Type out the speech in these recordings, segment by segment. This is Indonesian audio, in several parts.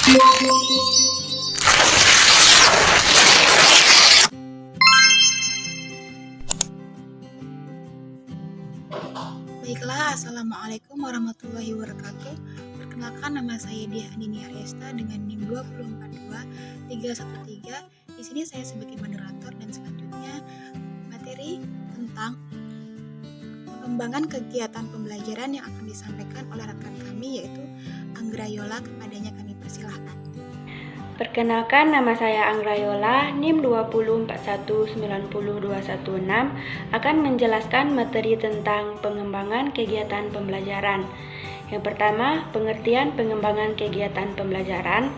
Baiklah, Assalamualaikum warahmatullahi wabarakatuh. Perkenalkan, nama saya Diah Andini Aryesta dengan NIM 2422313. Di sini saya sebagai moderator dan selanjutnya materi tentang pengembangan kegiatan pembelajaran yang akan disampaikan oleh rekan kami yaitu Anggra Yola. Kepadanya kami persilahkan. Perkenalkan, nama saya Anggra Yola, NIM 204190216, akan menjelaskan materi tentang pengembangan kegiatan pembelajaran. Yang pertama, pengertian pengembangan kegiatan pembelajaran.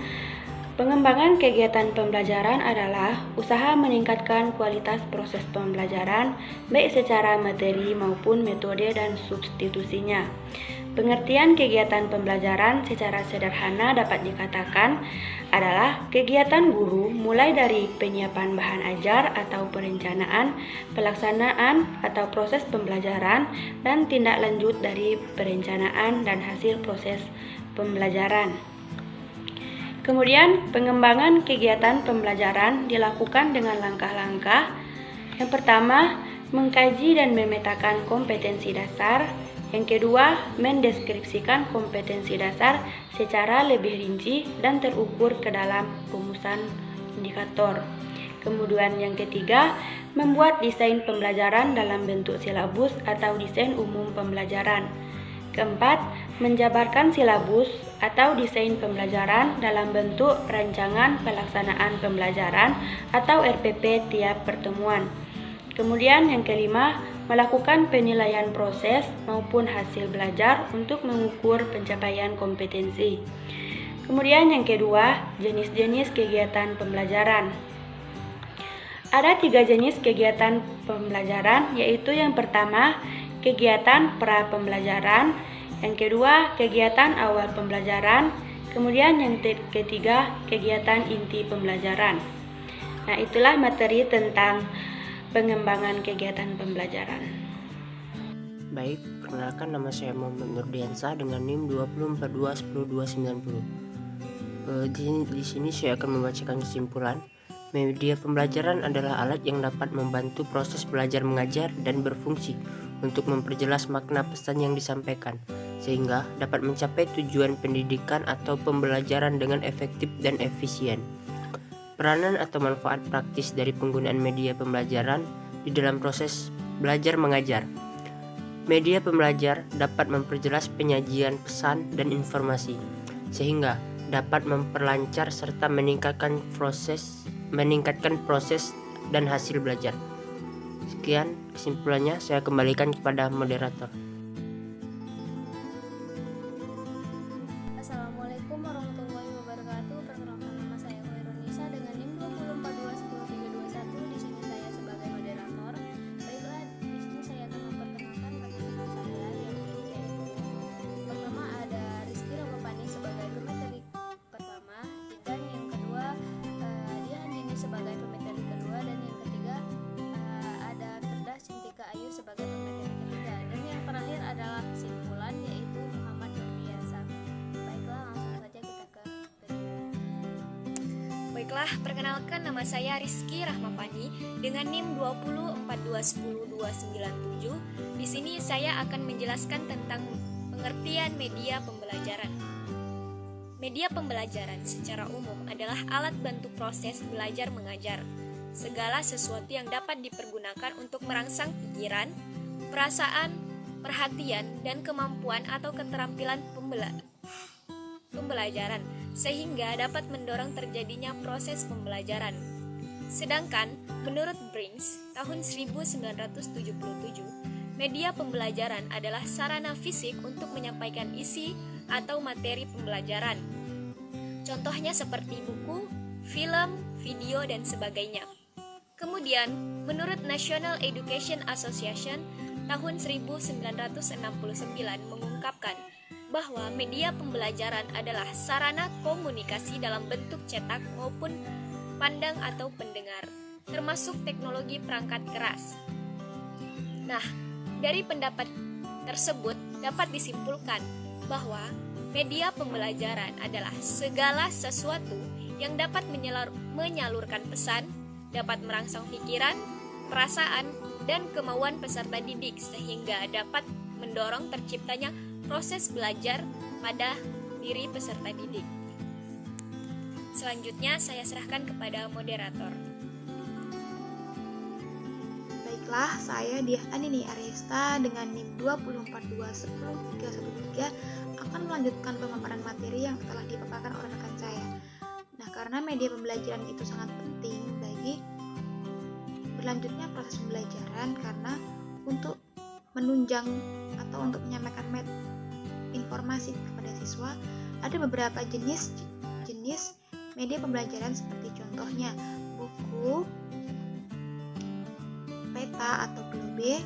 Pengembangan kegiatan pembelajaran adalah usaha meningkatkan kualitas proses pembelajaran, baik secara materi maupun metode dan substitusinya. Pengertian kegiatan pembelajaran secara sederhana dapat dikatakan adalah kegiatan guru mulai dari penyiapan bahan ajar atau perencanaan, pelaksanaan atau proses pembelajaran, dan tindak lanjut dari perencanaan dan hasil proses pembelajaran. Kemudian, pengembangan kegiatan pembelajaran dilakukan dengan langkah-langkah. Yang pertama, mengkaji dan memetakan kompetensi dasar. Yang kedua, mendeskripsikan kompetensi dasar secara lebih rinci dan terukur ke dalam rumusan indikator. Kemudian yang ketiga, membuat desain pembelajaran dalam bentuk silabus atau desain umum pembelajaran. Keempat, menjabarkan silabus atau desain pembelajaran dalam bentuk rancangan pelaksanaan pembelajaran atau RPP tiap pertemuan. Kemudian yang kelima, melakukan penilaian proses maupun hasil belajar untuk mengukur pencapaian kompetensi. Kemudian yang kedua, jenis-jenis kegiatan pembelajaran. Ada 3 jenis kegiatan pembelajaran, yaitu yang pertama, kegiatan pra-pembelajaran, yang kedua, kegiatan awal pembelajaran, kemudian yang ketiga, kegiatan inti pembelajaran. Nah, itulah materi tentang pengembangan kegiatan pembelajaran. Baik, perkenalkan, nama saya Muhammad Nurdiansa dengan NIM 204210290. Di sini saya akan membacakan kesimpulan. Media pembelajaran adalah alat yang dapat membantu proses belajar mengajar dan berfungsi untuk memperjelas makna pesan yang disampaikan, sehingga dapat mencapai tujuan pendidikan atau pembelajaran dengan efektif dan efisien. Peranan atau manfaat praktis dari penggunaan media pembelajaran di dalam proses belajar mengajar. Media pembelajar dapat memperjelas penyajian pesan dan informasi, sehingga dapat memperlancar serta meningkatkan proses dan hasil belajar. Sekian kesimpulannya, saya kembalikan kepada moderator. Assalamualaikum warahmatullahi wabarakatuh. Perkenalkan, nama saya Nisa dengan NIM 204210321. Di sini saya sebagai moderator. Baiklah, di sini saya akan memperkenalkan teman-teman saya yang yaitu pertama ada Rizky Ramapani sebagai pemateri pertama, dan yang kedua Diah Andini sebagai pemateri kedua, dan yang ketiga ada Firda Sintika Ayu sebagai pemateri ketiga, dan yang terakhir adalah kesimpulan yaitu Muhammad Nurdiansa. Baiklah, perkenalkan, nama saya Rizky Rahmapani dengan NIM 204210297. Di sini saya akan menjelaskan tentang pengertian media pembelajaran. Media pembelajaran secara umum adalah alat bantu proses belajar mengajar. Segala sesuatu yang dapat dipergunakan untuk merangsang pikiran, perasaan, perhatian, dan kemampuan atau keterampilan pembelajaran, sehingga dapat mendorong terjadinya proses pembelajaran. Sedangkan, menurut Briggs, tahun 1977, media pembelajaran adalah sarana fisik untuk menyampaikan isi atau materi pembelajaran. Contohnya seperti buku, film, video, dan sebagainya. Kemudian, menurut National Education Association, tahun 1969 mengungkapkan bahwa media pembelajaran adalah sarana komunikasi dalam bentuk cetak maupun pandang atau pendengar, termasuk teknologi perangkat keras. Nah, dari pendapat tersebut dapat disimpulkan bahwa Media pembelajaran adalah segala sesuatu yang dapat menyalurkan pesan, dapat merangsang pikiran, perasaan, dan kemauan peserta didik sehingga dapat mendorong terciptanya proses belajar pada diri peserta didik. Selanjutnya saya serahkan kepada moderator. Baiklah, saya Dianini Arista dengan NIM 244210313 akan melanjutkan pemaparan materi yang telah dipaparkan oleh rekan saya. Nah, karena media pembelajaran itu sangat penting bagi berlanjutnya proses pembelajaran, karena untuk menunjang atau untuk menyampaikan informasi kepada siswa ada beberapa jenis media pembelajaran seperti contohnya buku, peta atau globe,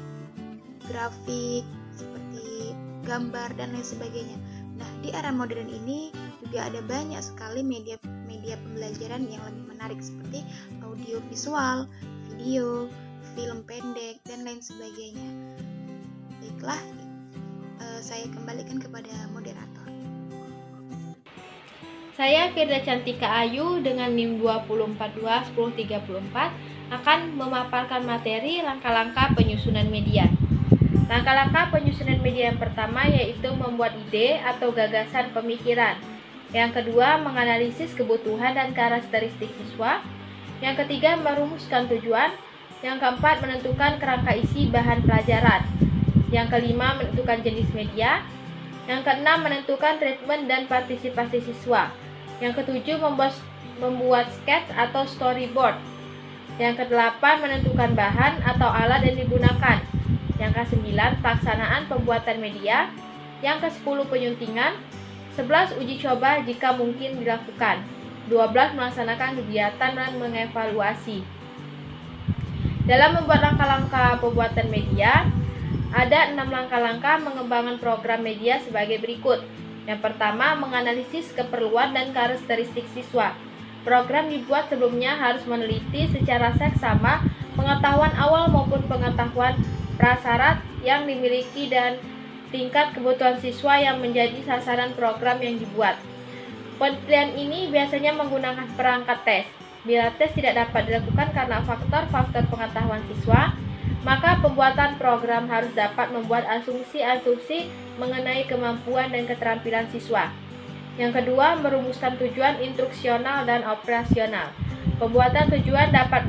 grafik seperti gambar dan lain sebagainya. Nah, di era modern ini juga ada banyak sekali media pembelajaran yang lebih menarik seperti audio visual, video, film pendek dan lain sebagainya. Baiklah, saya kembalikan kepada moderator. Saya Firda Cantika Ayu dengan NIM 244210334 akan memaparkan materi langkah-langkah penyusunan media. Langkah-langkah penyusunan media yang pertama yaitu membuat ide atau gagasan pemikiran. Yang kedua, menganalisis kebutuhan dan karakteristik siswa. Yang ketiga, merumuskan tujuan. Yang keempat, menentukan kerangka isi bahan pelajaran. Yang kelima, menentukan jenis media. Yang keenam, menentukan treatment dan partisipasi siswa. Yang ketujuh, membuat sketch atau storyboard. Yang kedelapan, menentukan bahan atau alat yang digunakan. Yang kesembilan, pelaksanaan pembuatan media. Yang ke-10, penyuntingan. 11, uji coba jika mungkin dilakukan. 12, melaksanakan kegiatan dan mengevaluasi. Dalam membuat langkah-langkah pembuatan media, ada 6 langkah-langkah mengembangkan program media sebagai berikut. Yang pertama, menganalisis keperluan dan karakteristik siswa. Program dibuat sebelumnya harus meneliti secara seksama pengetahuan awal maupun pengetahuan prasyarat yang dimiliki dan tingkat kebutuhan siswa yang menjadi sasaran program yang dibuat. Penelitian ini biasanya menggunakan perangkat tes. Bila tes tidak dapat dilakukan karena faktor-faktor pengetahuan siswa, maka pembuatan program harus dapat membuat asumsi-asumsi mengenai kemampuan dan keterampilan siswa. Yang kedua, merumuskan tujuan instruksional dan operasional. Pembuatan tujuan dapat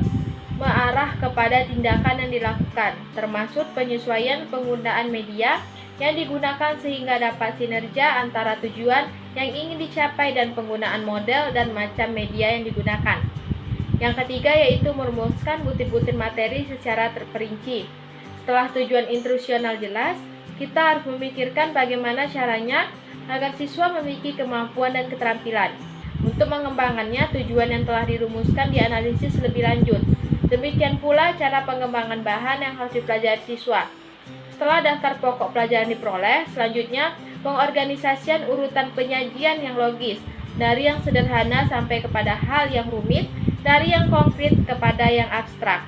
mengarah kepada tindakan yang dilakukan, termasuk penyesuaian penggunaan media yang digunakan sehingga dapat sinergia antara tujuan yang ingin dicapai dan penggunaan model dan macam media yang digunakan. Yang ketiga yaitu merumuskan butir-butir materi secara terperinci. Setelah tujuan instruksional jelas, kita harus memikirkan bagaimana caranya agar siswa memiliki kemampuan dan keterampilan. Untuk mengembangkannya, tujuan yang telah dirumuskan dianalisis lebih lanjut. Demikian pula cara pengembangan bahan yang harus dipelajari siswa. Setelah daftar pokok pelajaran diperoleh, selanjutnya pengorganisasian urutan penyajian yang logis, dari yang sederhana sampai kepada hal yang rumit, dari yang konkret kepada yang abstrak.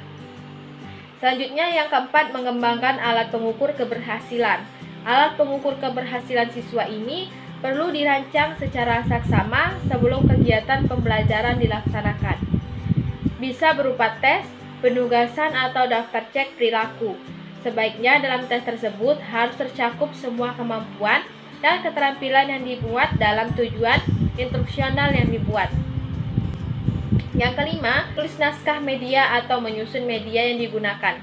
Selanjutnya yang keempat, mengembangkan alat pengukur keberhasilan. Alat pengukur keberhasilan siswa ini perlu dirancang secara saksama sebelum kegiatan pembelajaran dilaksanakan. Bisa berupa tes, penugasan atau daftar cek perilaku. Sebaiknya dalam tes tersebut harus tercakup semua kemampuan dan keterampilan yang dibuat dalam tujuan instruksional yang dibuat. Yang kelima, tulis naskah media atau menyusun media yang digunakan.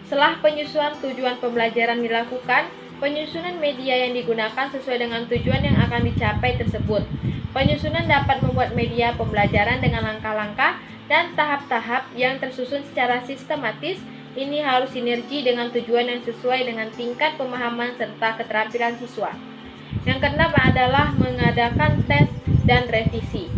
Setelah penyusunan tujuan pembelajaran dilakukan, penyusunan media yang digunakan sesuai dengan tujuan yang akan dicapai tersebut. Penyusunan dapat membuat media pembelajaran dengan langkah-langkah dan tahap-tahap yang tersusun secara sistematis. Ini harus sinergi dengan tujuan yang sesuai dengan tingkat pemahaman serta keterampilan siswa. Yang keenam adalah mengadakan tes dan revisi.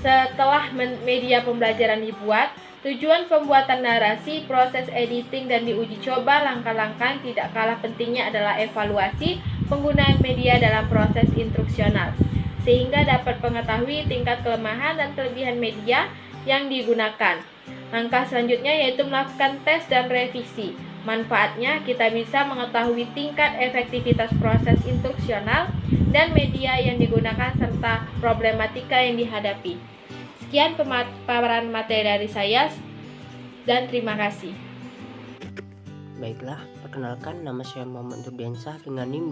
Setelah media pembelajaran dibuat, tujuan pembuatan narasi, proses editing, dan diuji coba langkah-langkah tidak kalah pentingnya adalah evaluasi penggunaan media dalam proses instruksional, sehingga dapat mengetahui tingkat kelemahan dan kelebihan media yang digunakan. Langkah selanjutnya yaitu melakukan tes dan revisi. Manfaatnya, kita bisa mengetahui tingkat efektivitas proses instruksional dan media yang digunakan serta problematika yang dihadapi. Sekian pemaparan materi dari saya dan terima kasih. Baiklah, perkenalkan nama saya Muhammad Nurdiansah dengan NIM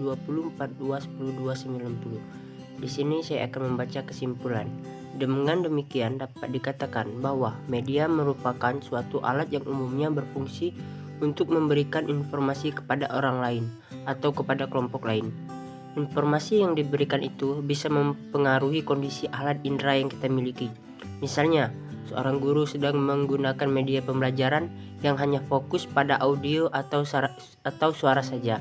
2042102290. Di sini saya akan membaca kesimpulan. Dengan demikian dapat dikatakan bahwa media merupakan suatu alat yang umumnya berfungsi untuk memberikan informasi kepada orang lain atau kepada kelompok lain. Informasi yang diberikan itu bisa mempengaruhi kondisi alat indera yang kita miliki. Misalnya, seorang guru sedang menggunakan media pembelajaran yang hanya fokus pada audio atau suara saja,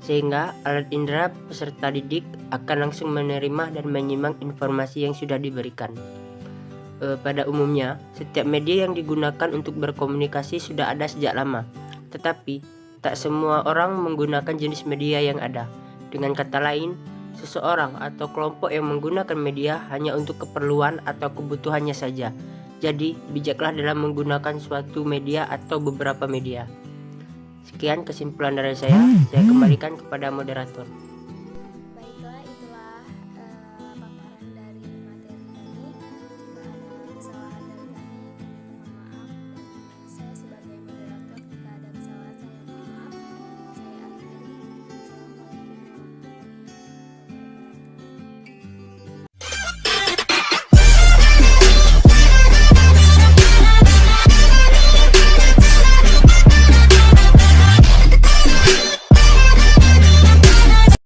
sehingga alat indera peserta didik akan langsung menerima dan menyimak informasi yang sudah diberikan. Pada umumnya, setiap media yang digunakan untuk berkomunikasi sudah ada sejak lama, tetapi tak semua orang menggunakan jenis media yang ada. Dengan kata lain, seseorang atau kelompok yang menggunakan media hanya untuk keperluan atau kebutuhannya saja. Jadi, bijaklah dalam menggunakan suatu media atau beberapa media. Sekian kesimpulan dari saya kembalikan kepada moderator.